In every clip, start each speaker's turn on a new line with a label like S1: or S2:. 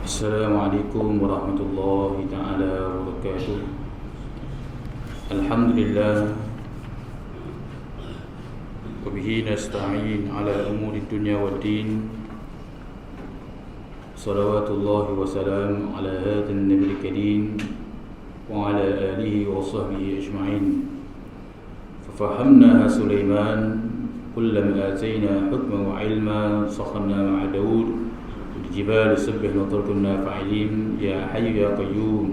S1: Assalamualaikum warahmatullahi ta'ala wabarakatuh. Alhamdulillah wabihi nasta'in ala umuri dunya waddin. Salawatullahi wa salam ala hadin nabil karim wa ala alihi wa sahbihi ajma'in. Fafahamnaha Sulaiman kullama atayna hukman wa ilma sakharna ma'a Daud الجبال سبح وتركنا فاعلين يا حي يا قيوم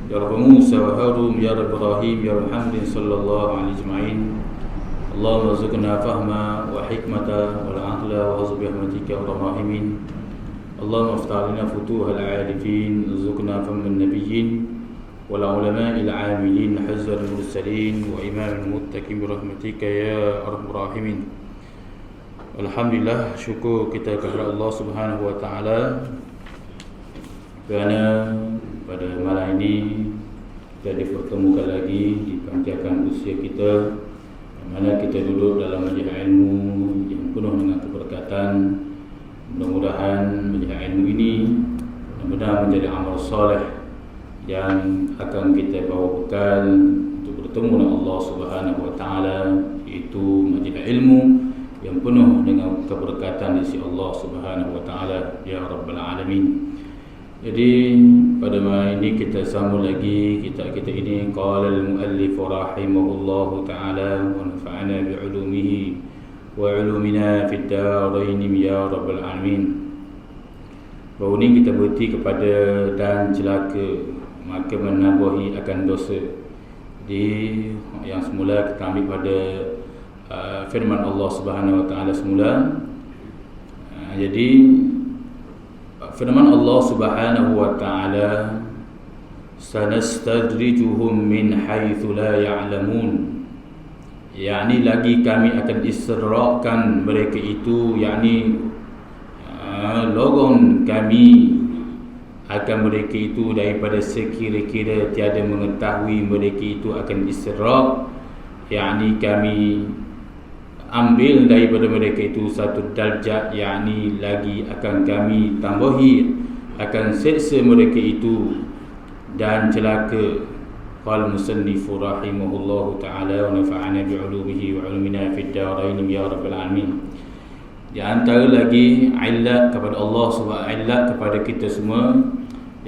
S1: يا رب موسى وهارون يا رب إبراهيم يا رب محمد صلى الله عليه أجمعين اللهم ارزقنا فهما وحكمة والعقل وارزق برحمتك يا أرحم الراحمين اللهم افتح لنا فتوح العارفين ارزقنا فهم النبيين والعلماء العاملين حزب المرسلين وإمام المتقين برحمتك يا أرحم الراحمين. Alhamdulillah, syukur kita kepada Allah Subhanahu wa taala kerana pada malam ini kita dipertemukan lagi di pantiakan usia kita, di mana kita duduk dalam majlis ilmu yang penuh dengan keberkatan. Mudah-mudahan majlis ilmu ini benar-benar menjadi amal soleh yang akan kita bawa bekal untuk bertemu dengan Allah Subhanahu wa taala, iaitu majlis ilmu yang penuh dengan keberkatan di sisi Allah Subhanahu wa taala ya rabbal alamin. Jadi pada malam ini kita sambung lagi kitab kita ini, qala al muallif rahimahullahu taala wa nafa'ana bi ulumihi wa ulumina fid darain ya rabbal alamin. Bahawa ini kita berhenti kepada dan celaka maka menambahi akan dosa. Jadi yang semula kita ambil pada firman Allah Subhanahu wa taala semula. Jadi firman Allah Subhanahu wa taala, sanastadrijuhum min haitsu la ya'lamun, yakni lagi kami akan istiraqkan mereka itu, yakni logon kami akan mereka itu daripada sekira-kira tiada mengetahui mereka itu akan istiraq, yakni kami ambil daripada mereka itu satu darjat, yakni lagi akan kami tambahi akan seksa mereka itu dan celaka. Qala musannifu rahimahullahu ta'ala wa nafa'ana bi'ulumihi wa ulumina fid darain ya rabbal alamin. Di antara lagi illat kepada Allah Subhanahu illat kepada kita semua,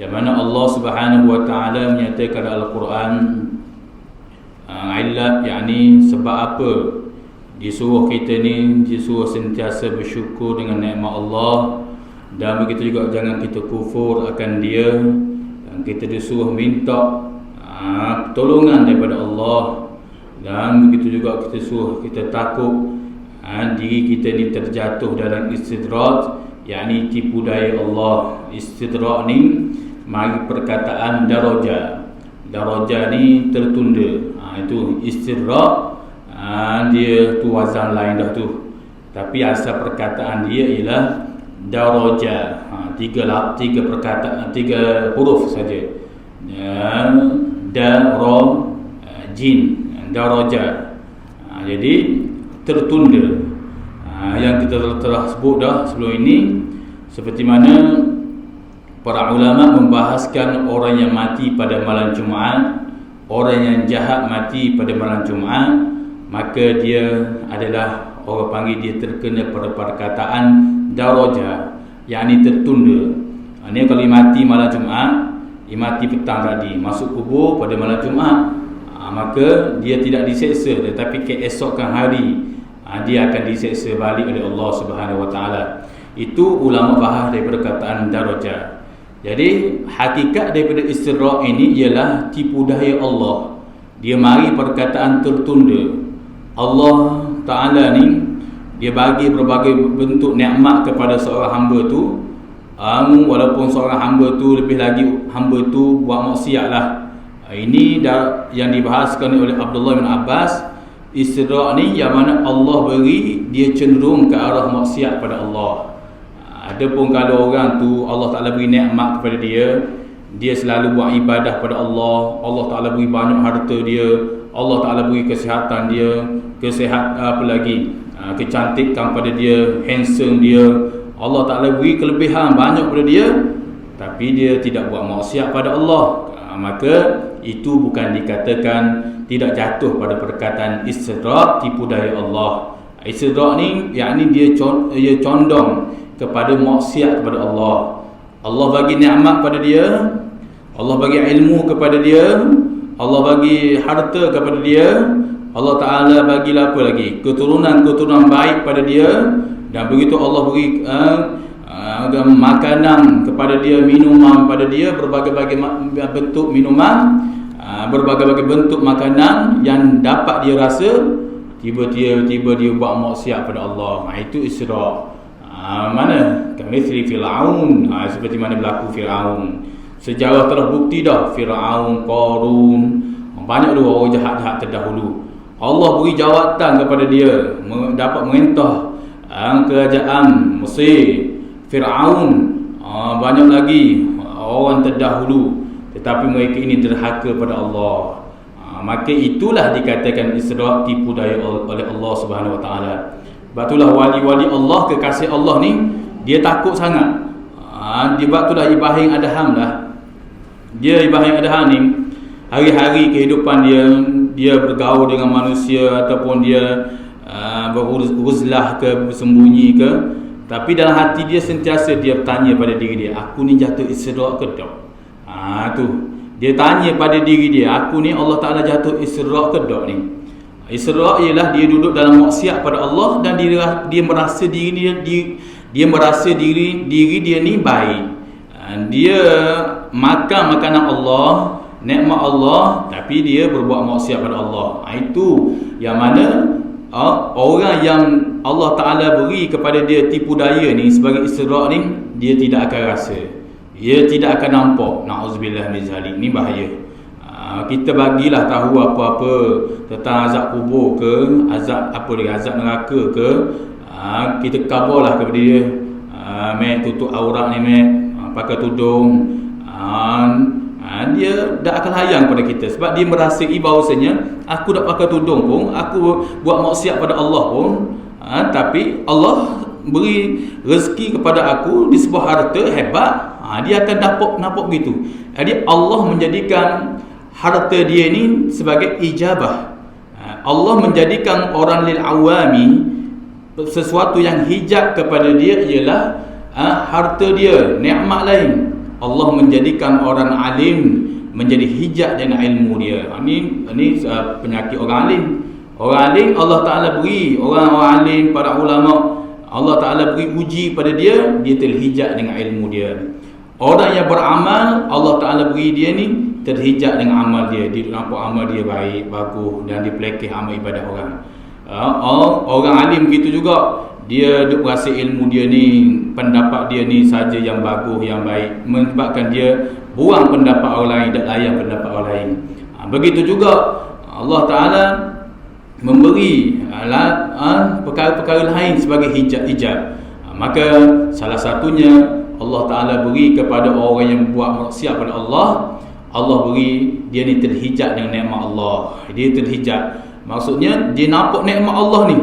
S1: yang mana Allah Subhanahu wa ta'ala menyatakan dalam Al-Quran illat, yakni sebab apa disuruh kita ni, disuruh sentiasa bersyukur dengan nikmat Allah, dan begitu juga jangan kita kufur akan dia, dan kita disuruh minta pertolongan daripada Allah, dan begitu juga kita suruh kita takut diri kita ni terjatuh dalam istidrak, yakni tipu daya Allah. Istidrak ni mari perkataan darajah ni tertunda, itu istidrak. Dia tu wazan lain dah tu, tapi asal perkataan dia ialah darajah. Tiga perkataan, tiga huruf saja, jin, darajah. Jadi tertunda. Yang kita telah sebut dah sebelum ini, seperti mana para ulama membahaskan orang yang mati pada malam Jumaat, orang yang jahat mati pada malam Jumaat, maka dia adalah, orang panggil dia terkena pada perkataan darajah, yakni tertunda. Ini kalau mati malam Jumaat, dia mati petang tadi, masuk kubur pada malam Jumaat, maka dia tidak diseksa, tetapi keesokan hari dia akan diseksa balik oleh Allah Subhanahu wa taala. Itu ulama bahas daripada perkataan darajah. Jadi hakikat daripada istiraq ini ialah tipu daya Allah. Dia mari perkataan tertunda. Allah Ta'ala ni dia bagi berbagai bentuk nikmat kepada seorang hamba tu, walaupun seorang hamba tu, lebih lagi hamba tu buat maksiat lah. Ini yang dibahaskan oleh Abdullah bin Abbas. Istidrak ni yang mana Allah beri dia cenderung ke arah maksiat pada Allah. Adapun kalau orang tu Allah Ta'ala beri nikmat kepada dia, dia selalu buat ibadah pada Allah, Allah Ta'ala beri banyak harta dia, Allah Ta'ala beri kesihatan dia, kecantikan pada dia, handsome dia, Allah Ta'ala beri kelebihan banyak pada dia, tapi dia tidak buat maksiat pada Allah, maka itu bukan dikatakan tidak jatuh pada perkataan istidrak, tipu daya Allah. Istidrak ni yakni dia condong kepada maksiat kepada Allah. Allah bagi nikmat pada dia, Allah bagi ilmu kepada dia, Allah bagi harta kepada dia, Allah Ta'ala bagilah apa lagi, keturunan baik pada dia. Dan begitu Allah beri makanan kepada dia, minuman pada dia, berbagai-bagai bentuk minuman, berbagai-bagai bentuk makanan yang dapat dia rasa, tiba-tiba dia buat maksiat pada Allah. Itu isra. Mana? Kamithli Fir'aun, seperti mana berlaku Fir'aun. Sejarah telah bukti dah, Fir'aun, Qarun, banyak dua orang jahat-jahat terdahulu. Allah beri jawatan kepada dia, dapat merintah kerajaan Mesir, Fir'aun, banyak lagi orang terdahulu, tetapi mereka ini derhaka pada Allah. Maka itulah dikatakan isra, tipu daya oleh Allah Subhanahu Wa Taala. Sebab itulah wali-wali Allah, kekasih Allah ni, dia takut sangat. Sebab itulah Ibrahim Adham dah. Dia Ibrahim Adham ni, hari-hari kehidupan dia bergaul dengan manusia, ataupun dia beruzlah ke, bersembunyi ke, tapi dalam hati dia sentiasa dia bertanya pada diri dia, aku ni jatuh isra ke tak? Tu dia tanya pada diri dia, aku ni Allah Ta'ala jatuh isra ke tak ni? Isra ialah dia duduk dalam maksiat pada Allah, dan dia merasa dia merasa diri dia ni baik. Dia makan makanan Allah, nikmat Allah, tapi dia berbuat maksiat pada Allah. Itu yang mana orang yang Allah Ta'ala beri kepada dia tipu daya ni sebagai isra' ni, dia tidak akan rasa, dia tidak akan nampak. Na'udzubillah min zalik. Ni bahaya. Kita bagilah tahu apa-apa tentang azab kubur ke, azab neraka ke, kita kabarlah kepada dia, mek tutup aurat ni, mek pakai tudung. Dia tak akan hayang pada kita, sebab dia merasai bahawasanya aku dah pakai tudung pun, aku buat maksiat pada Allah pun, tapi Allah beri rezeki kepada aku di sebuah harta hebat, dia akan nampak begitu. Jadi Allah menjadikan harta dia ni sebagai ijabah. Allah menjadikan orang lil awami, sesuatu yang hijab kepada dia ialah harta dia, nikmat lain. Allah menjadikan orang alim menjadi hijab dengan ilmu dia. Ini penyakit orang alim. Orang alim Allah Ta'ala beri, orang alim, para ulama, Allah Ta'ala beri uji pada dia, dia terhijab dengan ilmu dia. Orang yang beramal, Allah Ta'ala beri dia ni terhijab dengan amal dia. Dia nampak amal dia baik, bagus, dan dia pelekeh amal ibadah orang. Orang alim begitu juga, dia duk rasa ilmu dia ni, pendapat dia ni saja yang bagus, yang baik, menyebabkan dia buang pendapat orang lain, tak layan pendapat orang lain. Begitu juga Allah Ta'ala memberi perkara-perkara lain sebagai hijab. Maka salah satunya Allah Ta'ala beri kepada orang yang buat maksiat pada Allah, Allah beri dia ni terhijab dengan nikmat Allah. Dia terhijab, maksudnya dia nampak nikmat Allah ni.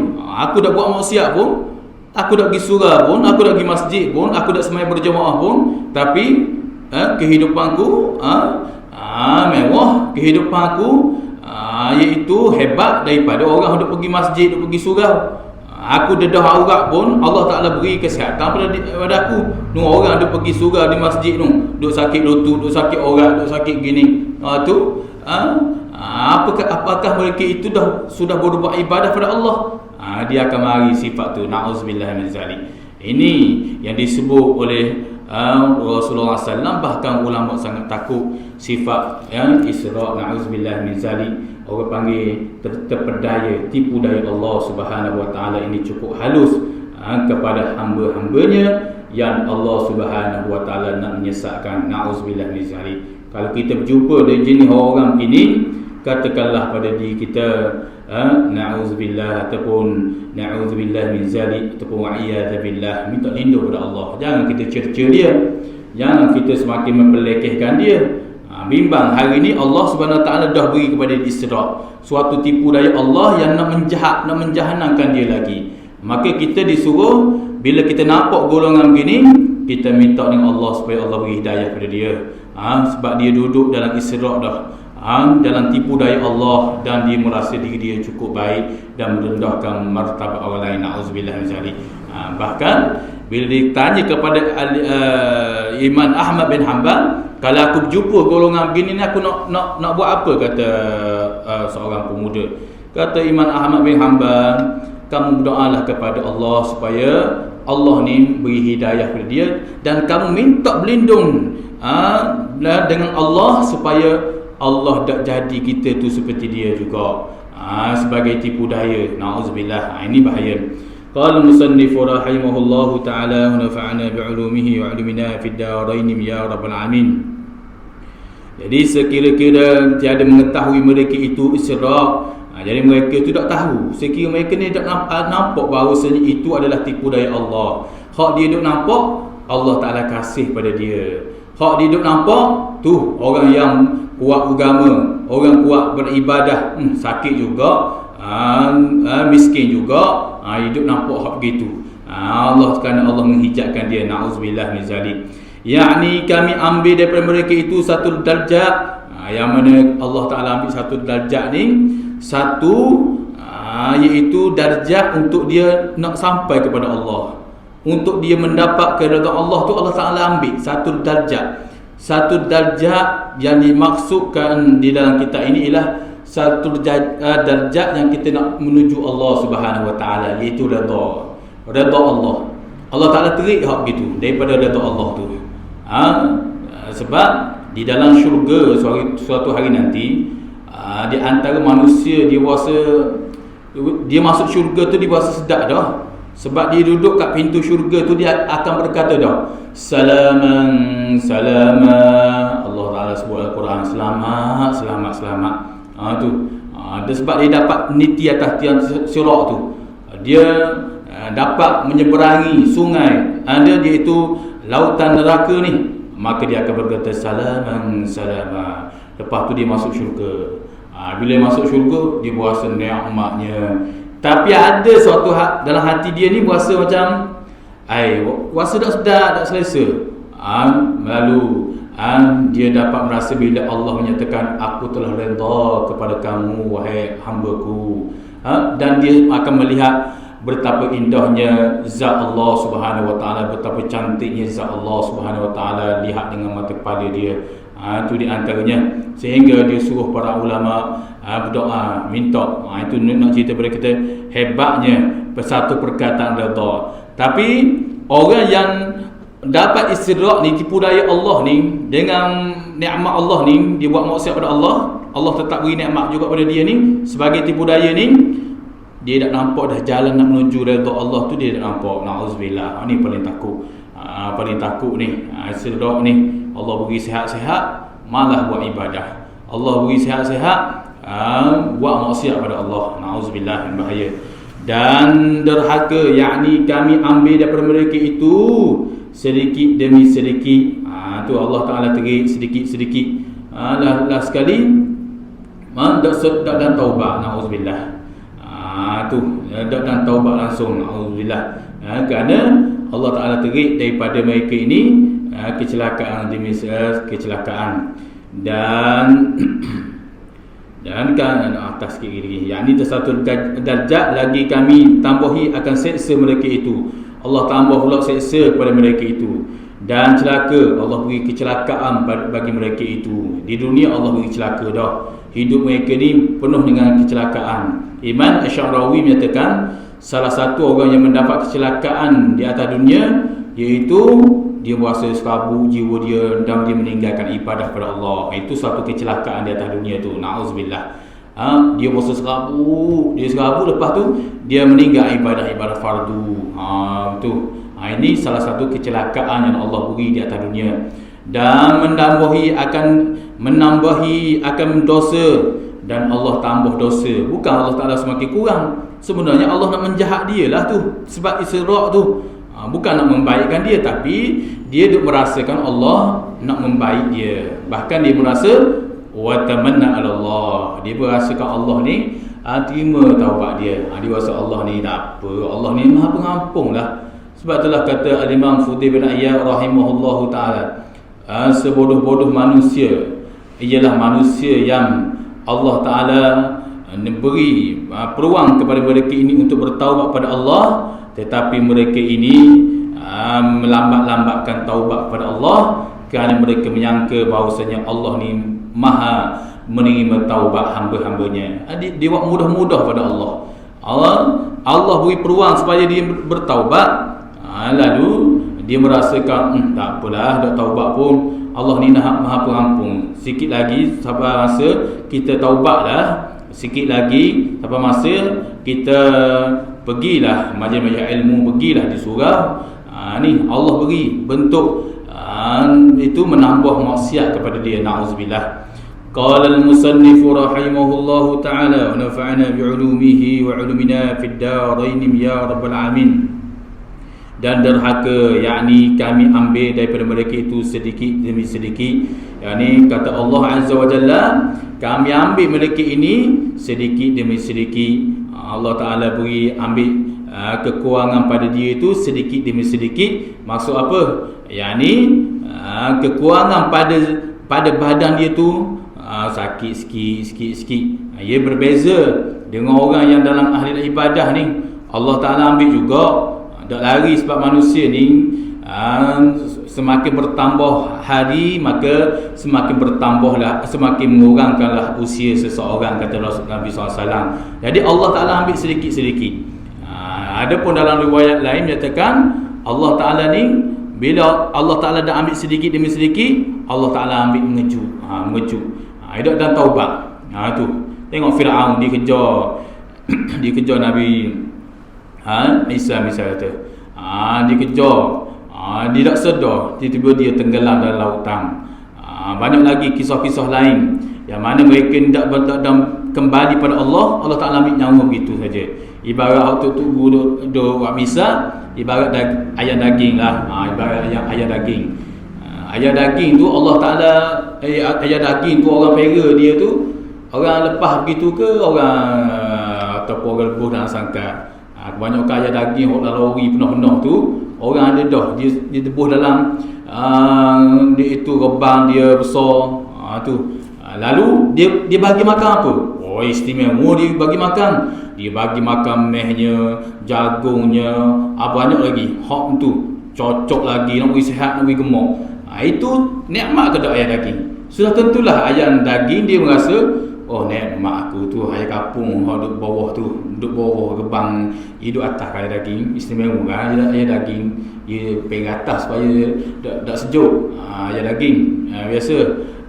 S1: Aku dah buat maksiat pun, aku dah pergi surau pun, aku dah pergi masjid pun, aku dah sembahyang berjemaah pun, tapi kehidupanku mewah, kehidupanku iaitu hebat daripada orang duk pergi masjid, duk pergi surau. Aku dedah aurat pun Allah Ta'ala beri kesihatan pada aku. Orang duk pergi surau di masjid tu, duk sakit lutut, duk sakit aurat, duk sakit gini. Apakah mereka itu sudah berbuat ibadah pada Allah? Dia akan mari sifat tu. Na'udzubillah min zalik. Ini yang disebut oleh Rasulullah SAW. Bahkan ulama sangat takut sifat isra'. Na'udzubillah min zalik. Orang panggil terpedaya, tipu daya Allah Subhanahu Wa Taala ini cukup halus kepada hamba-hambanya yang Allah Subhanahu Wa Taala nak menyesatkan. Na'udzubillah min zalik. Kalau kita berjumpa dengan jenis orang ini, katakanlah pada diri kita na'udzubillah, ataupun na'udzubillah min zalik, ataupun wa'iyadzubillah, minta lindung kepada Allah. Jangan kita cerca dia, jangan kita semakin mempelekehkan dia. Bimbang hari ini Allah Subhanahu Wa Taala dah beri kepada dia isra', suatu tipu daya Allah yang nak menjahanamkan dia lagi. Maka kita disuruh bila kita nampak golongan begini, kita minta dengan Allah supaya Allah beri hidayah kepada dia. Sebab dia duduk dalam isyraq dah, dalam tipu daya Allah, dan dia merasa diri dia cukup baik dan merendahkan martabat orang lain. Na'udzubillah min zalik. Bahkan bila ditanya kepada Imam Ahmad bin Hanbal, kalau aku jumpa golongan begini ni, aku nak buat apa, kata seorang pemuda. Kata Imam Ahmad bin Hanbal, kamu berdoalah kepada Allah supaya Allah ni beri hidayah kepada dia, dan kamu minta berlindung dengan Allah supaya Allah tak jadi kita tu seperti dia juga, sebagai tipu daya. Na'udzubillah. Ini bahaya. Qala musannif rahimahullahu ta'ala wa nafa'ana bi'ulumihi wa 'ilmina fid darain ya rabbal alamin. Jadi sekira-kira tiada mengetahui mereka itu isyraq, jadi mereka tu tak tahu, sekira mereka ni tak nampak bahawasanya itu adalah tipu daya Allah. Hak dia duk nampak, Allah Ta'ala kasih pada dia. Hak dia duk nampak tu orang yang kuat agama, orang kuat beribadah, sakit juga, miskin juga, hidup nampak hak begitu. Allah, kerana Allah menghijabkan dia. Na'udzubillah min zalik. Yakni kami ambil daripada mereka itu satu darjat, yang mana Allah Ta'ala ambil satu darjat ni, iaitu darjat untuk dia nak sampai kepada Allah, untuk dia mendapat keridhaan Allah tu. Allah Ta'ala ambil satu darjat yang dimaksudkan di dalam kita ini ialah satu darjat yang kita nak menuju Allah Subhanahu Wa Ta'ala, iaitu redha Allah. Allah Ta'ala terik hak begitu daripada redha Allah tu. Sebab di dalam syurga suatu hari nanti, di antara manusia dia masuk syurga tu, dia rasa sedap dah. Sebab dia duduk kat pintu syurga tu, dia akan berkata dah, salaman Allah Ta'ala sebut Al-Quran, selamat. Sebab dia dapat niti atas tiang sirat tu, dia dapat menyeberangi sungai, iaitu lautan neraka ni. Maka dia akan berkata salaman. Lepas tu dia masuk syurga. Bila masuk syurga, dia berasa nikmatnya. Tapi ada suatu dalam hati dia ni berasa macam rasa tak sedap, tak selesa. Lalu dia dapat merasa bila Allah menyatakan, aku telah redha kepada kamu wahai hamba-Ku, dan dia akan melihat betapa indahnya zat Allah Subhanahu Wa Ta'ala, betapa cantiknya zat Allah Subhanahu Wa Ta'ala, lihat dengan mata kepala dia. Itu di antaranya, sehingga dia suruh para ulama berdoa, minta. Itu nak cerita kepada kita hebatnya satu perkataan redha. Tapi orang yang dapat isyraq ni, tipu daya Allah ni, dengan nikmat Allah ni, dia buat maksiat pada Allah, Allah tetap beri nikmat juga pada dia ni. Sebagai tipu daya ni, dia tak nampak dah jalan nak menuju redha Allah tu, dia tak nampak. Na'udzubillah. Ni paling takut ni. Isyraq ni, Allah beri sihat-sihat, malah buat ibadah. Allah beri sihat-sihat, buat maksiat pada Allah. Na'udzubillah, bahaya. Dan derhaka, yakni kami ambil daripada mereka itu sedikit demi sedikit. Tu Allah Ta'ala terik sedikit-sedikit. Last sekali dan taubat. Na'udzubillah. Dan taubat langsung. Na'udzubillah. Kerana Allah Ta'ala terik daripada mereka ini kecelakaan demi kecelakaan. Dan kan atas sikit lagi, yakni satu darjat lagi kami tambahi akan seksa mereka itu. Allah tambah pula seksa kepada mereka itu. Dan celaka, Allah beri kecelakaan bagi mereka itu. Di dunia Allah beri celaka dah. Hidup mereka ni penuh dengan kecelakaan. Imam Asy'arawi menyatakan salah satu orang yang mendapat kecelakaan di atas dunia, iaitu dia berasa serabut jiwa dia dan dia meninggalkan ibadah kepada Allah. Itu satu kecelakaan di atas dunia tu. Na'udzubillah. Dia berasa serabut, lepas tu dia meninggal ibadah fardu. Ini salah satu kecelakaan yang Allah beri di atas dunia. Dan menambahi akan dosa, dan Allah tambah dosa. Bukan Allah Ta'ala semakin kurang. Sebenarnya Allah nak menjahat dia lah tu. Sebab isyraq tu bukan nak membaikkan dia, tapi dia duk merasakan Allah nak membaik dia. Bahkan dia merasa wa tamanna 'ala Allah. Dia merasakan Allah ni terima taubat dia. Dia rasa Allah ni tak apa, Allah ni Maha Pengampun lah. Sebab itulah kata Al-Imam Fudail bin Iyad rahimahullahu ta'ala, sebodoh-bodoh manusia ialah manusia yang Allah Ta'ala beri peluang kepada mereka ini untuk bertaubat pada Allah, tetapi mereka ini melambat-lambatkan taubat kepada Allah kerana mereka menyangka bahawasanya Allah ni Maha menerima taubat hamba-hambanya. Dia buat mudah-mudah pada Allah. Allah beri peluang supaya dia bertaubat, lalu dia merasakan tak apalah, dah taubat pun Allah ni Maha Pengampun. Sikit lagi sampai masa kita taubatlah, sikit lagi sampai masa kita pergilah majlis-majlis ilmu, pergilah di surau. Ni Allah beri bentuk itu menambah maksiat kepada dia, na'udzubillah. Qala al-musannif rahimahullahu ta'ala wa nafa'ana bi'ulumihi wa 'ulumina fid darain ya rabbal alamin. Dan derhaka, yakni kami ambil daripada mereka itu sedikit demi sedikit, yakni kata Allah Azza wa Jalla, kami ambil mereka ini sedikit demi sedikit. Allah Ta'ala beri ambil kekurangan pada dia itu sedikit demi sedikit. Maksud apa? Yakni kekurangan pada badan dia tu sakit sikit. Ia berbeza dengan orang yang dalam ahli ibadah ni. Allah Ta'ala ambil juga, tak lari, sebab manusia ni semakin bertambah hari maka semakin bertambahlah, semakin mengurangkanlah usia seseorang, kata Nabi SAW. Jadi Allah Ta'ala ambil sedikit-sedikit. Adapun dalam riwayat lain menyatakan Allah Ta'ala ni, bila Allah Ta'ala dah ambil sedikit demi sedikit, Allah Ta'ala ambil mengeju. Hidup dan taubat. Tu tengok Firaun dikejar Nabi Isa misalnya kata, dikejar, dia tak sedar, tiba-tiba dia tenggelam dalam lautan. Banyak lagi kisah-kisah lain yang mana mereka tidak kembali pada Allah, Allah Ta'ala ambil nyawa begitu saja. Ibarat waktu tu guru buat misal, ibarat ayam daging lah. Ibarat ayam daging. Ayam daging tu Allah Ta'ala, ayam daging tu orang pera dia tu, orang lepas begitu ke orang ataupun orang lebuh dalam sangkar. Kebanyakan ayam daging orang lori penuh-penuh tu, orang ada dah dia tebuh dalam dia itu rebang dia besar tu. Lalu dia bagi makan apa? Oh, istimewa dia bagi makan. Dia bagi makan mehnya, jagungnya, banyak lagi. Hak tu cocok lagi, nak beri sihat, nak beri gemuk. Itu nikmat ke tak ayam daging? Sudah tentulah ayam daging dia merasa, oh nikmat aku tu ayam kapung, duduk bawah tu, duduk bawah gebang, hidup atas ayam daging, istimewa kan ayam daging. Dia pergi atas supaya tak sejuk. Ayam daging biasa.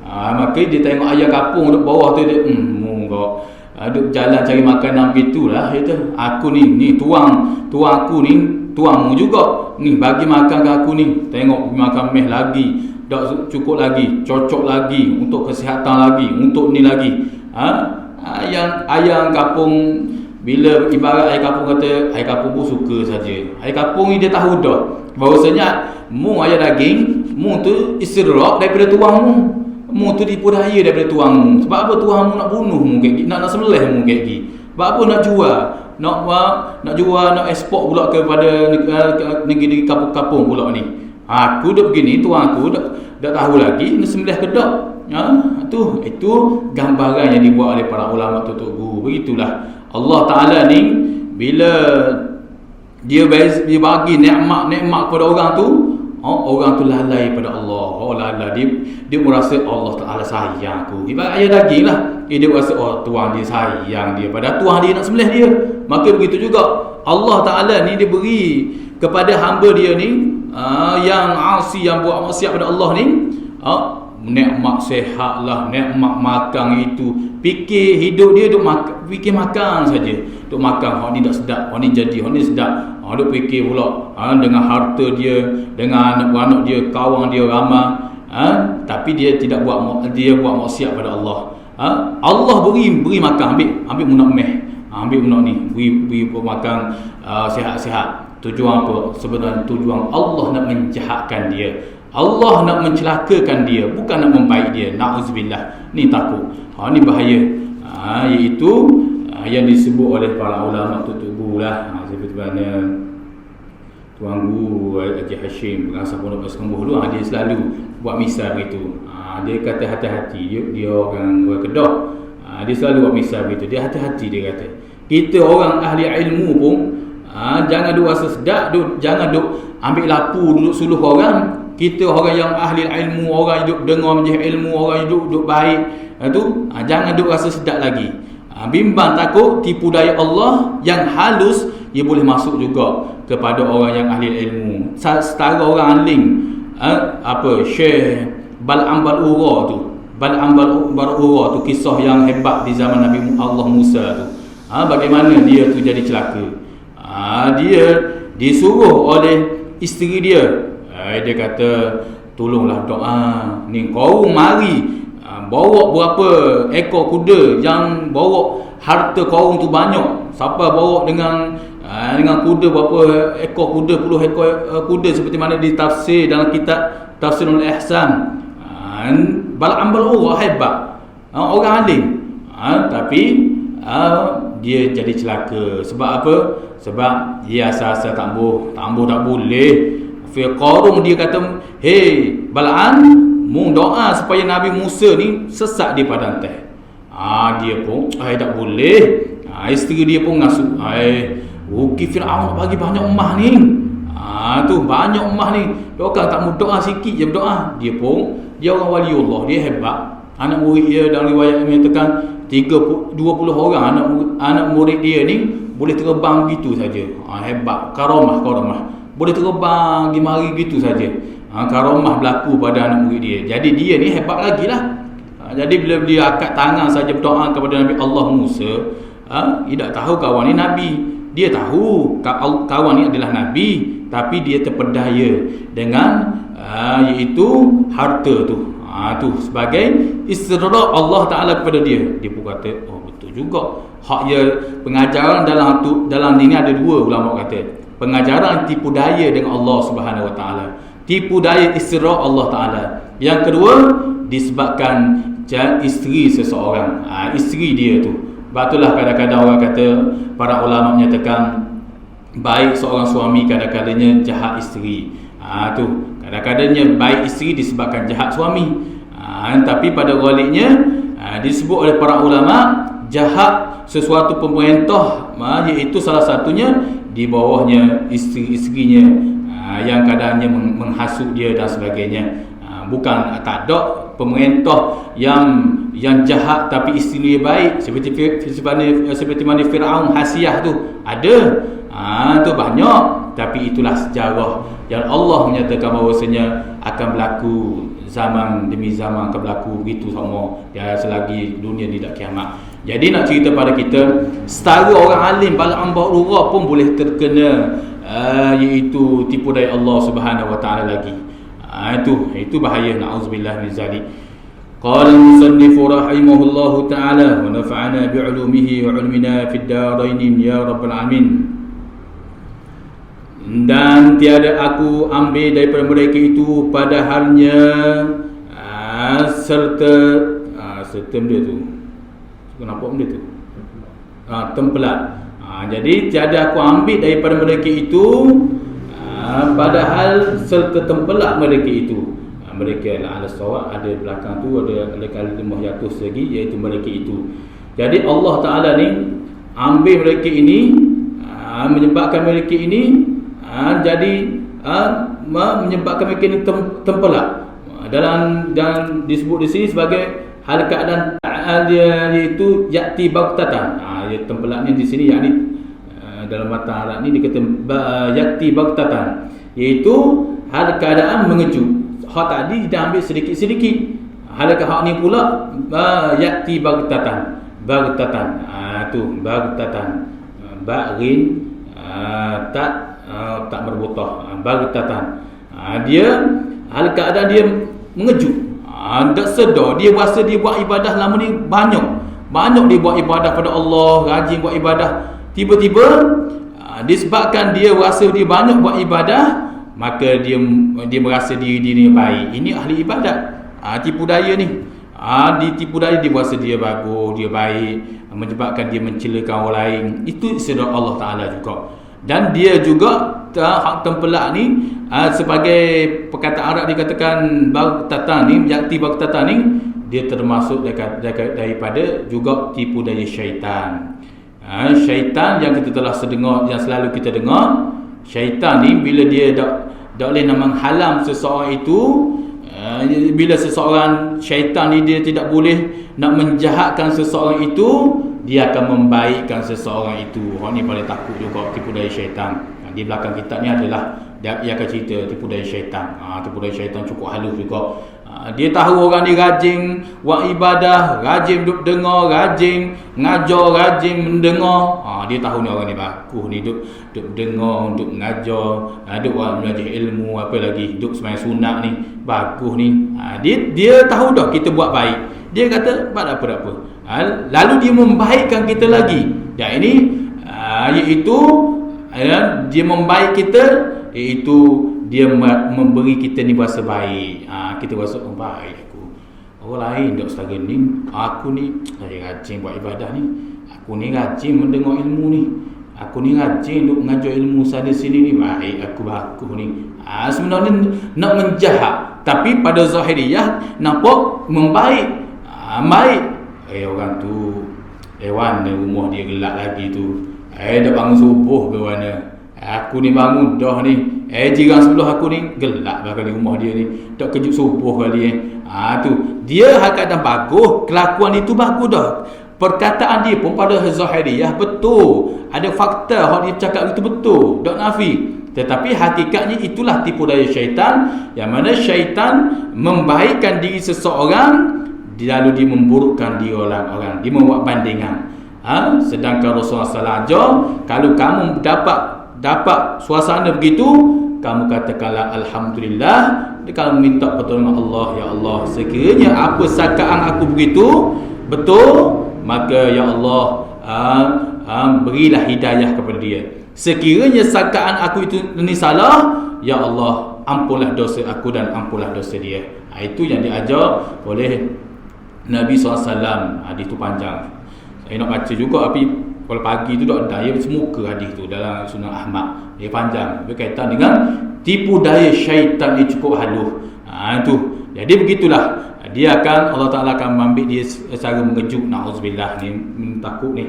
S1: Maka dia tengok ayam kapung duduk bawah tu, dia munggok duduk jalan cari makanan begitulah. Dia kata, aku ni tuang aku ni, tuangmu juga ni, bagi makan ke aku ni, tengok makan meh lagi, tak cukup lagi, cocok lagi, untuk kesihatan lagi, untuk ni lagi. Ayam kapung, bila ibarat ayam kapung kata, ayam kapung pun suka saja. Ayam kapung ni dia tahu dah bahawasanya mu ayam daging, mu tu istirahat daripada tuangmu. Mu tu tipu daya daripada tuangmu. Sebab apa tuangmu nak bunuh mu kek, nak sembelih mu kek. Sebab apa nak jual? Nak jual, nak ekspor pula kepada negeri kapung-kapung pula ni. Aku dah begini, tuang aku dah tahu lagi nak sembelih ke tak. Itu gambaran yang dibuat oleh para ulama tutup guru. Begitulah Allah Ta'ala ni, bila dia bagi nikmat kepada orang tu, orang tu lalai pada Allah. Lalai, dia merasa Allah Ta'ala sayang aku. Ibarat ayam daging lah, dia merasa tuan dia sayang dia, padahal tuan dia nak sembelih dia. Maka begitu juga Allah Ta'ala ni, dia beri kepada hamba dia ni yang asi, yang buat maksiat pada Allah ni, nikmat sehat lah, nikmat makan itu. Fikir hidup dia duk fikir makan saja, duk makan. Hak ni tak sedap, hak ni jadi, hak ni sedap. Duk fikir pula dengan harta dia, dengan anak-anak dia, kawan dia ramai. Tapi dia tidak buat maksiat pada Allah. Allah beri makan, ambil munak meh, ambil munak ni, beri makan sihat-sihat. Tujuan apa? Sebenarnya tujuan Allah nak menjahatkan dia, Allah nak mencelakakan dia, bukan nak membaik dia. Na'udzubillah. Ni takut. Ni bahaya. Iaitu yang disebut oleh para ulama tutubu lah, seperti mana Tuan Guru Haji Hashim pengasas Pondok Pesakembus dulu, dia selalu buat misal begitu. Dia kata hati-hati, dia orang Kedah, dia selalu buat misal begitu. Dia hati-hati, dia kata kita orang ahli ilmu pun jangan duk rasa sedap, jangan duk ambil lapu duduk suluh orang. Kita orang yang ahli ilmu, orang hidup dengar majlis ilmu, orang hidup baik, jangan duk rasa sedap lagi. Bimbang takut tipu daya Allah yang halus, ia boleh masuk juga kepada orang yang ahli ilmu. Setara orang alim, Syekh Bal'am Bal'ura tu, Bal'am Bal'ura tu, kisah yang hebat di zaman Nabi Allah Musa tu. Bagaimana dia tu jadi celaka. Dia disuruh oleh isteri dia. Dia kata, tolonglah doa ni, kau mari bawa berapa ekor kuda, yang bawa harta kau tu banyak. Siapa bawa dengan kuda berapa ekor kuda, 10 ekor kuda, seperti mana ditafsir dalam kitab Tafsirul Ihsan. Bal'am Bal'ura hebat, orang alim, tapi dia jadi celaka. Sebab apa? Sebab dia asal-asal tak boleh. Qarun dia kata, hey Bal'am, mu doa supaya Nabi Musa ni sesat di padang teh. Dia pun tak boleh. Isteri dia pun ngasuh, Firaun nak bagi banyak emas ni. Tu banyak emas ni, orang tak mau doa sikit je berdoa. Dia orang waliullah, dia hebat. Anak murid dia dalam riwayat menyatakan 20 orang anak murid dia ni boleh terbang gitu saja. Hebat, karamah. Boleh terbang di mari gitu saja. Karamah berlaku pada anak murid dia. Jadi dia ni hebat lagi lah. Jadi bila dia angkat tangan saja berdoa kepada Nabi Allah Musa, dia tak tahu kawan ni Nabi. Dia tahu kawan ni adalah Nabi, tapi dia terpedaya dengan iaitu harta tu. Tu sebagai isra' Allah Ta'ala kepada dia. Dia pun kata, betul juga. Hak dia pengajaran dalam ini ada dua ulama kata. Pengajaran tipu daya dengan Allah Subhanahu Wa Ta'ala, tipu daya isra' Allah Ta'ala. Yang kedua, disebabkan isteri seseorang, isteri dia tu. Sebab itulah kadang-kadang orang kata, para ulama menyatakan baik seorang suami kadang-kadangnya jahat isteri. Tu kadang-kadangnya baik isteri disebabkan jahat suami. Tapi pada galiknya disebut oleh para ulama jahat sesuatu pemerintah, iaitu salah satunya di bawahnya isteri-isterinya yang kadangnya menghasut dia dan sebagainya. Bukan tak ada pemerintah yang jahat tapi isteri dia baik, seperti mana Firaun Hasiyah tu ada. Tu banyak, tapi itulah sejarah yang Allah menyatakan bahawasanya akan berlaku zaman demi zaman, akan berlaku begitu sama selagi dunia tidak kiamat. Jadi nak cerita pada kita, setara orang alim Bal'am Bal'ura pun boleh terkena iaitu tipu daya Allah Subhanahu Wa Ta'ala lagi. Itu bahaya, na'udzubillah min zalik. Qala al-musannif rahimahullahu ta'ala wa nafa'ana bi'ulumihi wa 'ilmina fid darain ya rabbal alamin. Dan tiada aku ambil daripada mereka itu padahalnya serta benda tu. Kenapa benda tu? Tempelat. Jadi tiada aku ambil daripada mereka itu padahal serta tempelat mereka itu. Mereka ala sawab, ada belakang tu ada kalimah yatus lagi, iaitu mereka itu. Jadi Allah Ta'ala ni ambil mereka ini, menyebabkan mereka ini menyebabkan mereka ini tempelak. Dan disebut di sini sebagai hal keadaan dia, iaitu ya'ti baghtatan. Tempelak ni di sini yakni dalam mata Arab ni dikata ya'ti baghtatan, iaitu hal keadaan mengejut. Hak tadi kita ambil sedikit-sedikit. Hal hak ni pula ya'ti baghtatan. Tu baghtatan. Ba'rin tak merbutah, baghtatan. Dia hal keadaan dia mengejut. Tak sedar, dia rasa dia buat ibadah lama ni banyak dia buat ibadah pada Allah, rajin buat ibadah. Tiba-tiba disebabkan dia rasa dia banyak buat ibadah, maka dia merasa diri ni baik. Ini ahli ibadat. Tipu daya ni. Ditipu daya, dia rasa dia bagus, dia baik, menyebabkan dia mencelakan orang lain. Itu sedar Allah Ta'ala juga. Dan dia juga hak tempelak ni, sebagai perkataan Arab dikatakan baghtatan ni, yakti baghtatan ni, dia termasuk daripada juga tipu daya syaitan. Syaitan yang kita telah sedengar, yang selalu kita dengar, syaitan ni bila dia tak boleh nak menghalang seseorang itu, bila seseorang syaitan ni dia tidak boleh nak menjahatkan seseorang itu, dia akan membaikkan seseorang itu. Orang ni paling takut juga tipu daya syaitan. Di belakang kitab ni adalah dia akan cerita tipu daya syaitan. Tipu daya syaitan cukup halus juga. Dia tahu orang ni rajin buat ibadah, rajin duk dengar, rajin ngajar, rajin mendengar. Dia tahu ni orang ni bagus ni, duk dengar, duk mengajar, duk belajar ilmu, apa lagi, duk sembahyang sunat ni, bagus ni. Dia tahu dah kita buat baik. Dia kata tak apa. Lalu dia membaikkan kita lagi. Dan ini iaitu dia membaik kita, iaitu dia memberi kita ni rasa baik. Kita rasa baik aku. Orang lain dok setara ni, aku ni rajin buat ibadah ni, aku ni rajin mendengar ilmu ni, aku ni rajin duk mengajar ilmu sana sini ni, baik aku bagus ni. Sebenarnya nak menjahat, tapi pada zahiriyah nampak membaik. Baik. Orang tu mana rumah dia gelap lagi tu. Dah bangun subuh ke mana? Aku ni bangun dah ni. Jiran sebelah aku ni gelap kali rumah dia ni. Tak kejut subuh kali tu. Dia hakikatan bagus, kelakuan itu bagus dah. Perkataan dia pun pada zahiriyah betul. Ada fakta hak dia cakap itu betul, tak nafi. Tetapi hakikatnya itulah tipu daya syaitan, yang mana syaitan membaikkan diri seseorang, lalu dia memburukkan diri orang-orang. Dia membuat bandingan. Sedangkan Rasulullah SAW ajar, kalau kamu dapat suasana begitu, kamu katakanlah alhamdulillah. Kalau minta pertolongan Allah, ya Allah, sekiranya apa sangkaan aku begitu betul, maka ya Allah berilah hidayah kepada dia. Sekiranya sangkaan aku itu ini salah, ya Allah, ampunlah dosa aku dan ampunlah dosa dia. Itu yang diajar oleh Nabi SAW. Hadis tu panjang, saya nak baca juga, tapi kalau pagi tu tak ada, dia semuka hadis tu dalam Sunan Ahmad. Dia panjang, berkaitan dengan tipu daya syaitan ni cukup halus. Itu. Jadi begitulah. Dia akan, Allah Ta'ala akan mengambil dia secara mengejut. Na'udzubillah ni, takut ni.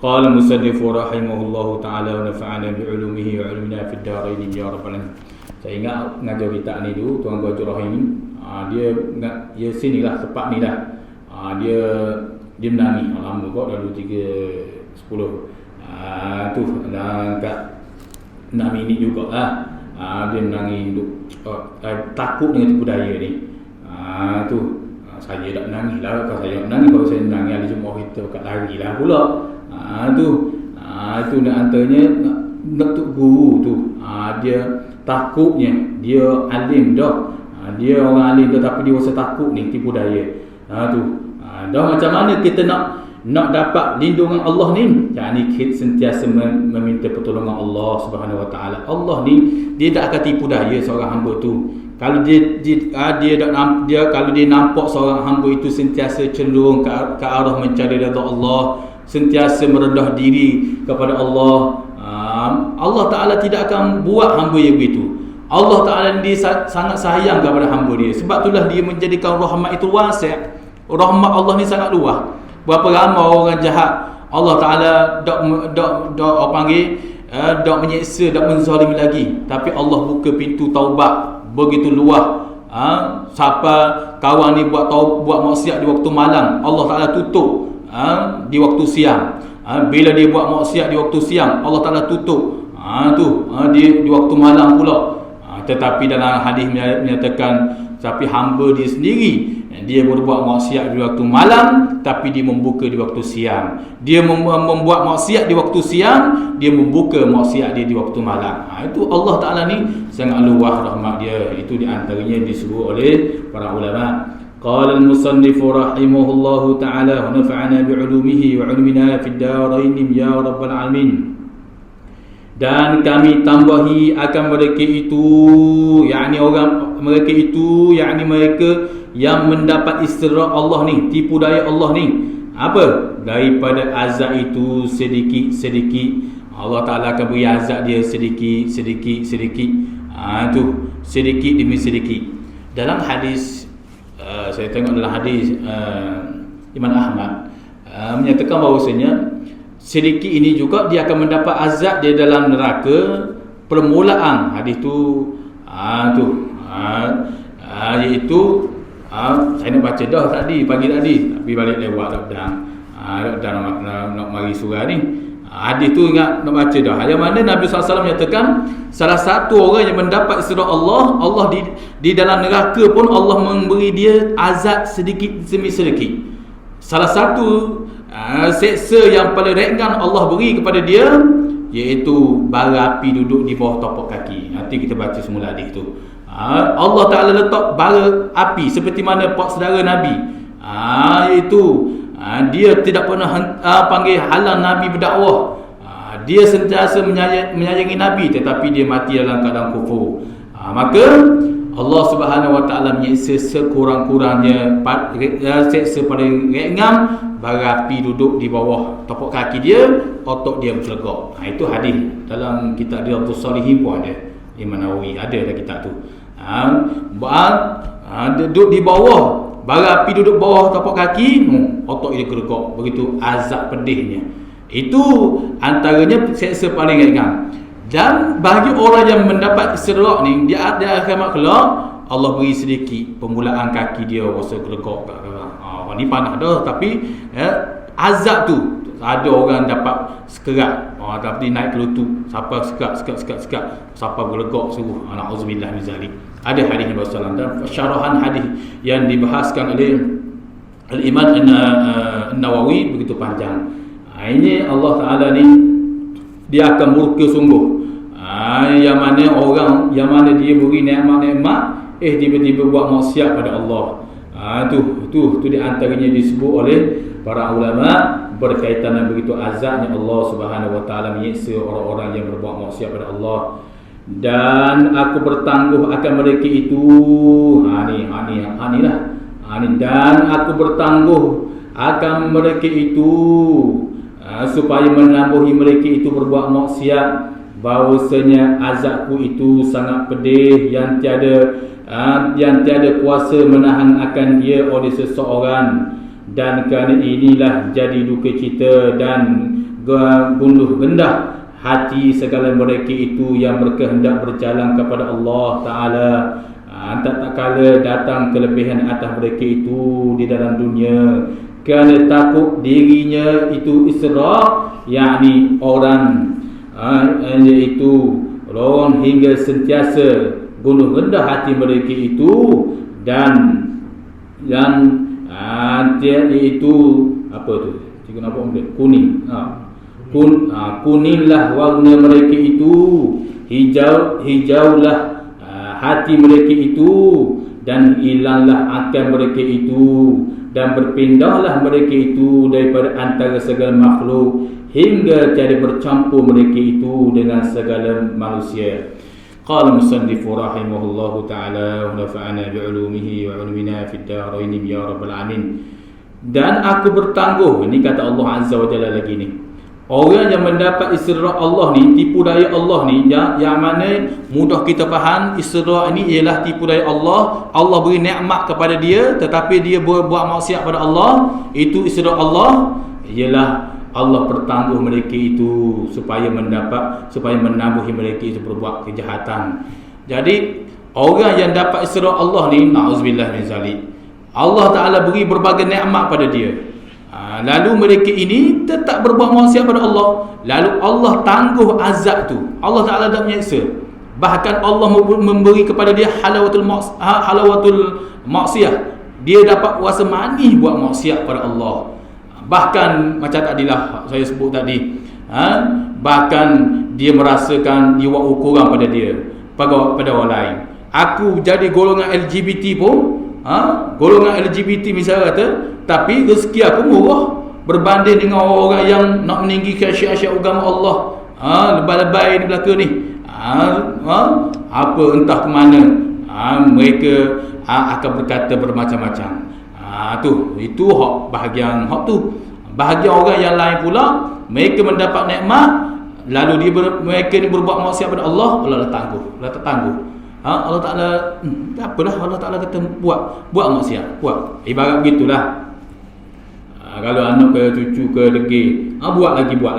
S1: Qala musannifu rahimahullahu ta'ala wa nafa'ana bi'ulumihi wa 'ilmina fid darain ya rabbal alamin. Saya ingat ngajar kita ni dulu, Tuan Guru Rahim, dia sinilah tempat ni dah. Dia menangis lama kok, dah 3:10. Tu dah kat 6 minit jugalah. Dia menangis takut dengan tipu daya ni. Tu saya tak menangis lah. Kalau saya menangis, kalau saya menangis ada jemaah kita kat lari lah pula. Itu nak antaranya nak tuk guru tu. Dia takutnya, dia alim dah. Dia orang alim dah, tapi dia rasa takut ni tipu daya. Dah macam mana kita nak dapat lindungan Allah ni? Yakni kita sentiasa meminta pertolongan Allah Subhanahu Wa Taala. Allah ni dia tak akan tipu daya seorang hamba tu. Kalau kalau dia nampak seorang hamba itu sentiasa cenderung ke arah mencari redha Allah, sentiasa merendah diri kepada Allah, Allah Ta'ala tidak akan buat hamba yang begitu. Allah Ta'ala dia sangat sayang kepada hamba dia. Sebab itulah dia menjadikan rahmat itu wasi'. Rahmat Allah ni sangat luas. Berapa ramai orang jahat Allah Ta'ala dak panggil, dak menyeksa, dak menzalimi lagi, tapi Allah buka pintu taubat begitu luas. Siapa kawan ni buat maksiat di waktu malam, Allah Ta'ala tutup di waktu siang. Bila dia buat maksiat di waktu siang, Allah Ta'ala tutup dia di waktu malam pula. Tetapi dalam hadis menyatakan, tapi hamba dia sendiri, dia berbuat maksiat di waktu malam, tapi dia membuka di waktu siang. Dia membuat maksiat di waktu siang, dia membuka maksiat dia di waktu malam. Itu Allah Ta'ala ni sangat luas rahmat dia. Itu di antaranya disebut oleh para ulama. Qala al-musannifu rahimahullahu ta'ala wa nafa'ana bi'ulumihi wa 'ilmina fid darain ya rabbal alamin. dan kami tambahi akan mereka itu, mereka yang mendapat istirahat Allah ni, tipu daya Allah ni, apa? Daripada azab itu sedikit-sedikit. Allah Ta'ala akan beri azab dia sedikit-sedikit. Itu sedikit demi sedikit. Dalam hadis, saya tengok dalam hadis Imam Ahmad menyatakan bahawasanya sedikit ini juga dia akan mendapat azab dia dalam neraka. Permulaan hadis tu iaitu saya nak baca dah tadi, pagi tadi, tapi balik lewat lockdown. Nak mari surah ni. Hadis tu ingat nak baca dah. Yang mana Nabi SAW menyatakan salah satu orang yang mendapat istirahat Allah di dalam neraka pun Allah memberi dia azab sedikit demi sedikit. Salah satu seksa yang paling ringan Allah beri kepada dia iaitu bara api duduk di bawah tapak kaki. Nanti kita baca semula hadis tu. Allah Ta'ala letak bara api seperti mana pak saudara Nabi, iaitu dia tidak pernah panggil halang Nabi berdakwah. Dia sentiasa menyayangi Nabi, tetapi dia mati dalam keadaan kufur. Maka Allah Subhanahu Wa Ta'ala menyiksa sekurang-kurangnya, seksa paling ringan, bara api duduk di bawah tapak kaki dia, otak dia bercelegak. Itu hadis dalam kitab Riyadhus Shalihin pun ada. Imam Nawawi ada dalam kitab tu. Duduk di bawah, bara api duduk bawah tapak kaki, otak dia geregak. Begitu azab pedihnya. Itu antaranya seksa paling ringan. Dan bagi orang yang mendapat istirahat ni, dia ada akhirat kelak, Allah beri sedikit permulaan kaki dia rasa gelegak. Ni panah dah, tapi azab tu ada orang dapat sekerat, tapi naik ke lutut, siapa sekat, siapa gelegak suruh. Na'udzubillah min zalik. Ada hadis Nabi sallallahu alaihi wasallam dan syarahan hadis yang dibahaskan oleh Al-Imam An-Nawawi begitu panjang. Ini Allah Ta'ala ni dia akan murka sungguh. Yang mana orang, yang mana dia beri nikmat-nikmat, tiba-tiba buat maksiat pada Allah. Tu di antaranya disebut oleh para ulama berkaitan dengan begitu azabnya Allah Subhanahu Wa Ta'ala menyiksa orang-orang yang berbuat maksiat pada Allah. Dan aku bertangguh akan mereka itu. Dan aku bertangguh akan mereka itu supaya menambahi mereka itu berbuat maksiat, bahawasanya azabku itu sangat pedih yang tiada kuasa menahan akan dia oleh seseorang. Dan kerana inilah jadi duka cita dan gunduh rendah hati segala mereka itu yang berkehendak berjalan kepada Allah Ta'ala. Tak kala datang kelebihan atas mereka itu di dalam dunia, kerana takut dirinya itu Isra, yakni orang iaitu orang hingga sentiasa gunduh rendah hati mereka itu, dan iaitu apa tu? Kenapa kuning? Kuninglah warna mereka itu, hijaulah hati mereka itu, dan hilanglah akal mereka itu, dan berpindahlah mereka itu daripada antara segala makhluk hingga tiada bercampur mereka itu dengan segala manusia. Qala musannifu rahimahullahu ta'ala wa nafa'ana bi'ulumihi wa 'ulumina fid darain ya rabbal alamin. Dan aku bertangguh, ini kata Allah Azza wa Jalla lagi ni, orang yang mendapat istirahat Allah ni, tipu daya Allah ni, yang mana mudah kita faham istirahat ni ialah tipu daya Allah. Allah beri nikmat kepada dia, tetapi dia buat maksiat pada Allah. Itu istirahat Allah ialah Allah bertangguh mereka itu supaya menambahi mereka itu berbuat kejahatan. Jadi orang yang dapat istirahat Allah ni, na'udzubillah min zalik, Allah Ta'ala beri berbagai nikmat pada dia. Lalu mereka ini tetap berbuat maksiat pada Allah, lalu Allah tangguh azab tu. Allah Ta'ala tak menyiksa. Bahkan Allah memberi kepada dia halawatul maksiyah. Dia dapat rasa manis buat maksiat pada Allah. Bahkan macam tadilah saya sebut tadi, bahkan dia merasakan dia buat ukuran pada dia, pada orang lain. Aku jadi golongan LGBT pun, golongan LGBT misalnya kata, tapi rezeki aku murah berbanding dengan orang yang nak meninggikan syiar-syiar agama Allah. lebay-lebay ni berlaku ni. Apa entah ke mana, mereka akan berkata bermacam-macam. Itu hak bahagian hak tu. Bahagian orang yang lain pula, mereka mendapat nikmat, lalu mereka ni berbuat maksiat pada Allah, Allah tangguh. Allah tak tangguh. Allah Taala apalah, Allah Taala kata buat maksiat, buat. Ibarat begitulah. Kalau anak ke cucu ke degil, buat lagi. Buat.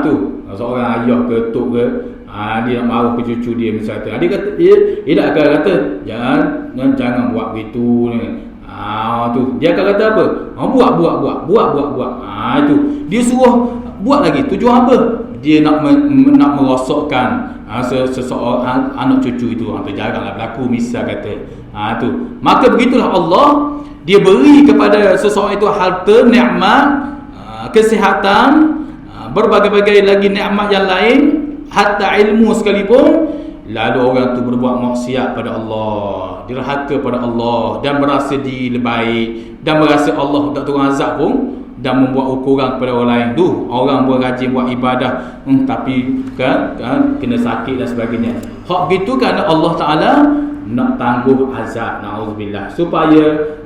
S1: Tu seorang ayah ke tok ke, dia nak marah ke cucu dia misalnya. Dia kata dia tak akan kata jangan buat begitu ni. Tu dia akan kata apa? Buat. Itu dia suruh buat lagi. Tujuan apa? Dia nak merosakkan seseorang anak cucu itu. Jaranglah berlaku misal kata. Tu. Maka begitulah Allah, dia beri kepada seseorang itu harta, nikmat, kesihatan, berbagai-bagai lagi nikmat yang lain, hatta ilmu sekalipun, lalu orang tu berbuat maksiat pada Allah, dirhaka pada Allah, dan berasa diri lebih baik, dan berasa Allah tak turun azab pun, dan membuat ukuran kepada orang lain. Tu orang rajin buat ibadah, tapi kan kena sakit dan sebagainya. Hak begitu kerana Allah Taala nak tangguh azab, naudzubillah, supaya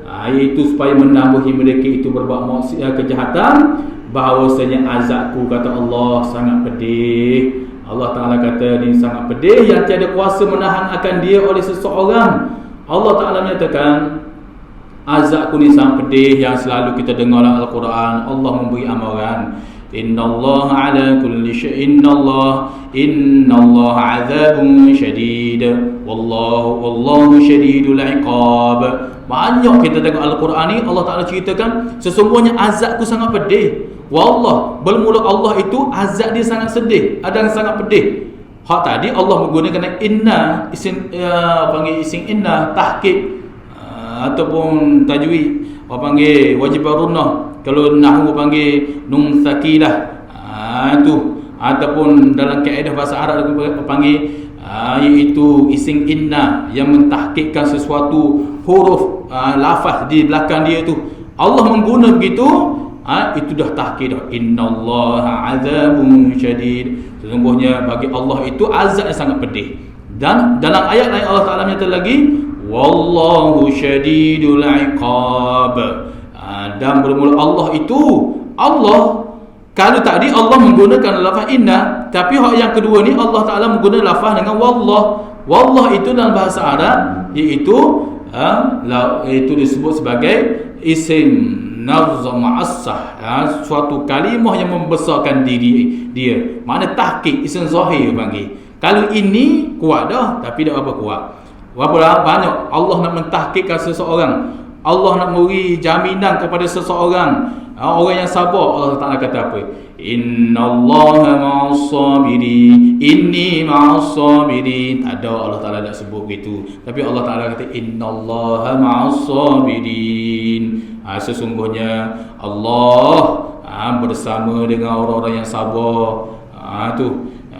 S1: supaya menambahi mereka itu berbuat maksiat, kejahatan, bahawasanya azabku, kata Allah, sangat pedih. Allah Ta'ala kata ni sangat pedih, yang tiada kuasa menahan akan dia oleh seseorang. Allah Ta'ala menyatakan azabku ni sangat pedih, yang selalu kita dengar dalam Al-Quran. Allah memberi amaran, innallaha ala kulli syai'in, innallaha azabun syadid, wallahu syadidul iqab. Banyak kita tengok Al-Quran ni, Allah Ta'ala ceritakan sesungguhnya azabku sangat pedih. Wallah, bermula Allah itu azab dia sangat sedih, ada yang sangat pedih. Hak tadi Allah menggunakan inna, isim inna, tahqiq, ataupun tajwid panggil wajib barunnah. Kalau nahwu panggil nun tsaqilah, itu ataupun dalam kaedah bahasa Arab panggil iaitu isim inna yang mentahqiqkan sesuatu huruf lafaz di belakang dia tu. Allah menggunakan begitu, itu dah tahqiq dah. Innallaha azabun syadid, sesungguhnya bagi Allah itu azab yang sangat pedih. Dan dalam ayat lain Allah Taala menyatakan lagi, wallahu syadidul iqab. Dan bermula Allah itu, Allah, kalau tadi Allah menggunakan lafaz inna, tapi hak yang kedua ni Allah Taala menggunakan lafaz dengan wallah. Wallah itu dalam bahasa Arab iaitu itu disebut sebagai isim nazam ma'assah, suatu kalimah yang membesarkan diri dia. Makna tahqiq, isim zahir panggil. Kalau ini kuat dah, tapi tak apa kuat. Berapa banyak Allah nak mentahqiqkan seseorang, Allah nak memberi jaminan kepada seseorang, orang yang sabar. Allah Ta'ala kata apa? Innallaha ma'as-sabirin, inni ma'as-sabirin. Tak ada Allah Ta'ala nak sebut begitu, tapi Allah Ta'ala kata innallaha ma'as-sabirin. Sesungguhnya Allah bersama dengan orang-orang yang sabar.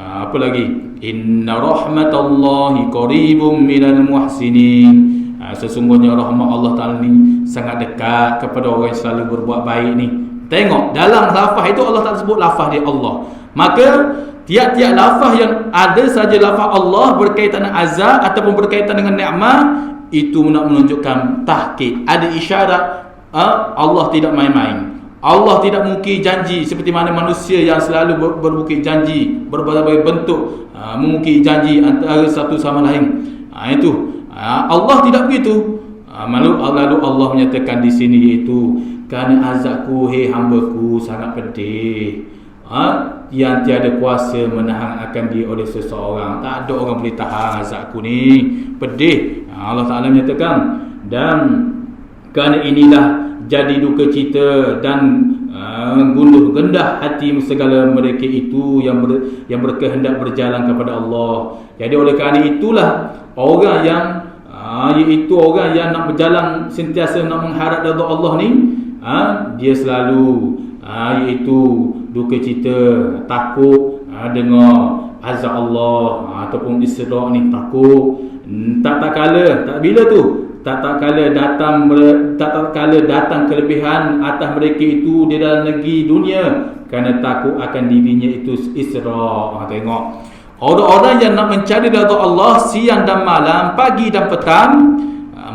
S1: Apa lagi? Inna rahmatallahi qaribum minal muhsinin. Sesungguhnya rahmat Allah Ta'ala ni sangat dekat kepada orang yang selalu berbuat baik ni. Tengok dalam lafaz itu Allah Ta'ala sebut lafaz dia Allah. Maka tiap-tiap lafaz yang ada saja lafaz Allah berkaitan dengan azab ataupun berkaitan dengan nikmat, itu nak menunjukkan tahqiq, ada isyarat Allah tidak main-main. Allah tidak mungkir janji seperti mana manusia yang selalu berbukit janji, berbagai bentuk mengukir janji antara satu sama lain. Itu Allah tidak begitu. Lalu Allah menyatakan di sini iaitu kerana azabku, hei hambaku, sangat pedih, yang tiada kuasa menahan akan dia oleh seseorang. Tak ada orang boleh tahan azabku ni, pedih. Allah Ta'ala menyatakan, dan kerana inilah jadi duka cita dan gunduh rendah hati segala mereka itu yang berkehendak berjalan kepada Allah. Jadi oleh kerana itulah orang yang iaitu orang yang nak berjalan sentiasa nak mengharap redha Allah ni, dia selalu iaitu duka cita, takut dengar azab Allah, ataupun Isra ni takut. Tak kala, tak bila tu tak kala datang kelebihan atas mereka itu di dalam negeri dunia, kerana takut akan dirinya itu Isra. Tengok, orang-orang yang nak mencari redha Allah siang dan malam, pagi dan petang,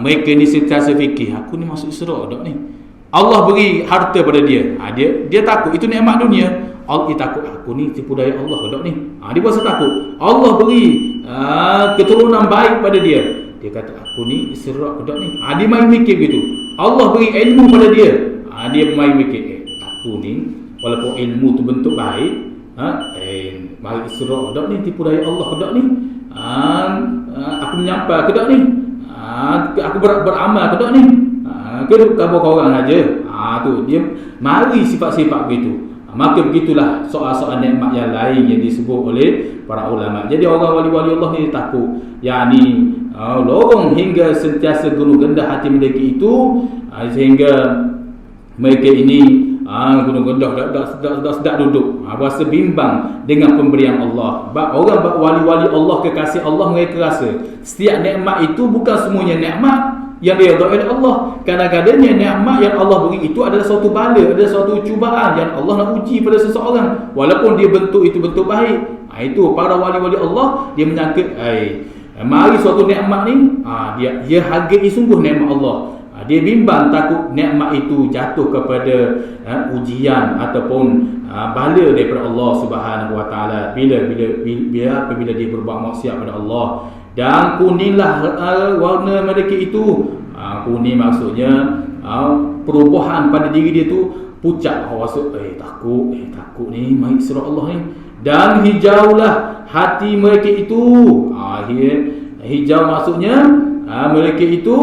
S1: mereka ni sentiasa fikir, aku ni masuk Isra dak ni. Allah beri harta pada dia. Dia takut itu nikmat dunia. Allah takut aku ni tipu daya Allah dak ni. Dia rasa takut. Allah beri keturunan baik pada dia. Dia kata aku ni Isra dak ni. Dia main mikir gitu. Allah beri ilmu pada dia. Dia main mikir, aku ni walaupun ilmu tu bentuk baik, mari Isra dak ni, tipu daya Allah dak ni. Aku menyampai ke dak ni. Aku beramal ke dak ni. Keduk kabar orang aja. Tu dia mari sifat-sifat begitu. Maka begitulah soal-soal nikmat yang lain yang disebut oleh para ulama. Jadi orang wali-wali Allah ni takut, yakni lorong hingga sentiasa gunung rendah hati mereka itu, sehingga mereka ini gunung rendah dah sedap duduk, rasa bimbang dengan pemberian Allah. Orang wali-wali Allah, kekasih Allah, mereka rasa setiap nikmat itu bukan semuanya nikmat yang diridai oleh Allah. Kadang-kadangnya nikmat yang Allah beri itu adalah suatu bala, adalah suatu cubaan yang Allah nak uji pada seseorang, walaupun dia bentuk itu bentuk baik. Itu para wali-wali Allah, dia menyangka mari suatu nikmat ni, dia hargai sungguh nikmat Allah. Dia bimbang takut nikmat itu jatuh kepada ujian ataupun bala daripada Allah Subhanahu Wa Taala apabila dia berbuat maksiat pada Allah. Dan kuninglah warna mereka itu. Kuning maksudnya perubahan pada diri dia tu pucat, rasa takut ni mai Isra Allah ni. Dan hijaulah hati mereka itu. Hijau maksudnya mereka itu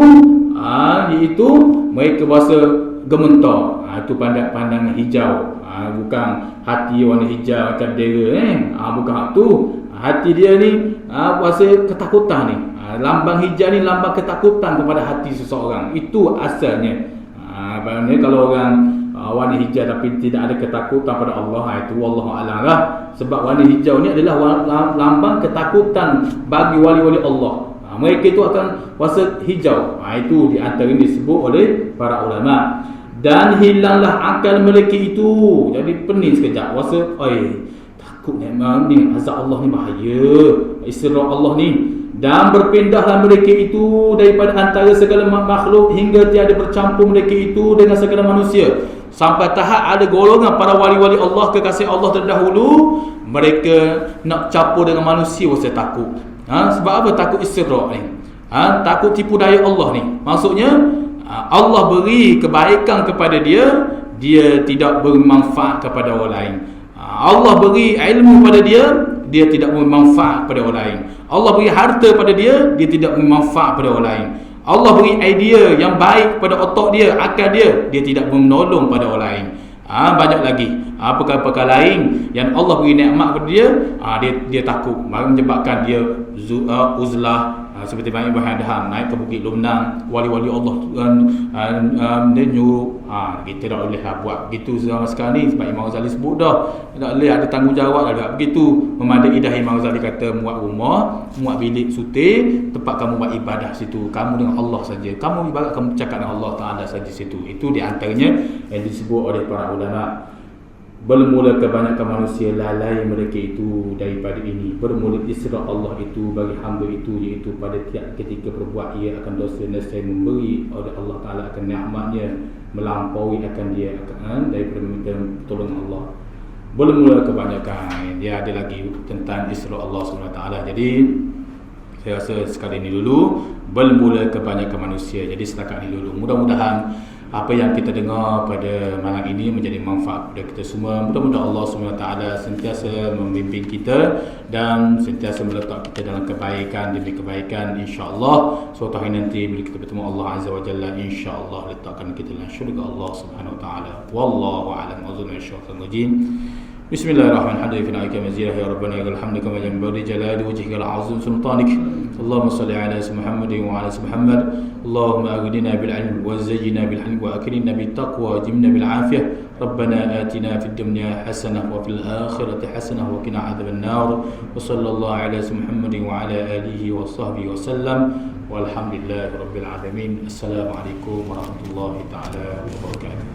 S1: iaitu mereka rasa gementar. Itu pandangan hijau. Bukan hati warna hijau macam bendera bukan tu. Hati dia ni rasa ketakutan ni. Lambang hijau ni lambang ketakutan kepada hati seseorang. Itu asalnya. Kalau orang warna hijau tapi tidak ada ketakutan pada Allah, itu wallahu a'lam lah. Sebab warna hijau ni adalah lambang ketakutan bagi wali-wali Allah. Mereka itu akan rasa hijau. Itu di antara yang disebut oleh para ulama. Dan hilanglah akal mereka itu. Jadi pening sekejap, rasa takut ni azab Allah ni bahaya, Isra Allah ni. Dan berpindahlah mereka itu daripada antara segala makhluk hingga tiada bercampur mereka itu dengan segala manusia. Sampai tahap ada golongan para wali-wali Allah, kekasih Allah terdahulu, mereka nak campur dengan manusia, rasa takut. Sebab apa takut Isra ni? Takut tipu daya Allah ni. Maksudnya Allah beri kebaikan kepada dia, dia tidak bermanfaat kepada orang lain. Allah beri ilmu pada dia, dia tidak bermanfaat pada orang lain. Allah beri harta pada dia, dia tidak bermanfaat pada orang lain. Allah beri idea yang baik pada otak dia, akal dia, dia tidak menolong pada orang lain. Banyak lagi perkara-perkara lain yang Allah beri nikmat kepada dia, dia takut, menyebabkan dia uzlah. Seperti banyak Ibrahim Adham naik ke Bukit Lumnang, wali-wali Allah dia nyuruh kita tak boleh buat begitu sekarang ni. Sebab Imam Ghazali sebut dah, tak boleh ada tanggungjawab dah begitu. Memadai dah Imam Ghazali kata, muat rumah, muat bilik sutir, tempat kamu buat ibadah situ, kamu dengan Allah saja, kamu ibadat, kamu cakap dengan Allah Ta'ala saja situ. Itu di antaranya yang disebut oleh para ulama. Bermula kebanyakan manusia lalai mereka itu daripada ini. Bermula Isra Allah itu bagi hamba itu, iaitu pada tiap ketika berbuat ia akan dosa, nescaya memberi oleh Allah Ta'ala akan nikmatnya, melampaui akan dia daripada meminta pertolongan Allah. Bermula kebanyakan. Dia ada lagi tentang Isra Allah SWT. Jadi saya rasa sekali ini dulu, bermula kebanyakan manusia. Jadi setakat ini dulu. Mudah-mudahan apa yang kita dengar pada malam ini menjadi manfaat kepada kita semua. Mudah-mudahan Allah SWT sentiasa membimbing kita dan sentiasa meletak kita dalam kebaikan demi kebaikan, insya-Allah. Suatu hari nanti bila kita bertemu Allah Azza wa Jalla, insya-Allah letakkan kita dalam syurga Allah Subhanahu wa taala. Wallahu a'lam. Bismillahirrahmanirrahim. Ya Rabbana ya hamdu kama yanbaghi jalali wajhika al-azim sultanik. Allahumma salli ala Muhammadin wa ala Muhammad. Allahumma aghnina bil ilm wa zayyina bil hilm wa akrimna bit taqwa wa jimna bil afiyah. Rabbana atina fid dunya hasanah wa fil akhirati hasanah wa qina adzaban nar. Wa sallallahu ala Muhammadin wa ala alihi wa sahbihi wa sallam. walhamdulillahirabbil alamin. Assalamualaikum warahmatullahi taala wabarakatuh.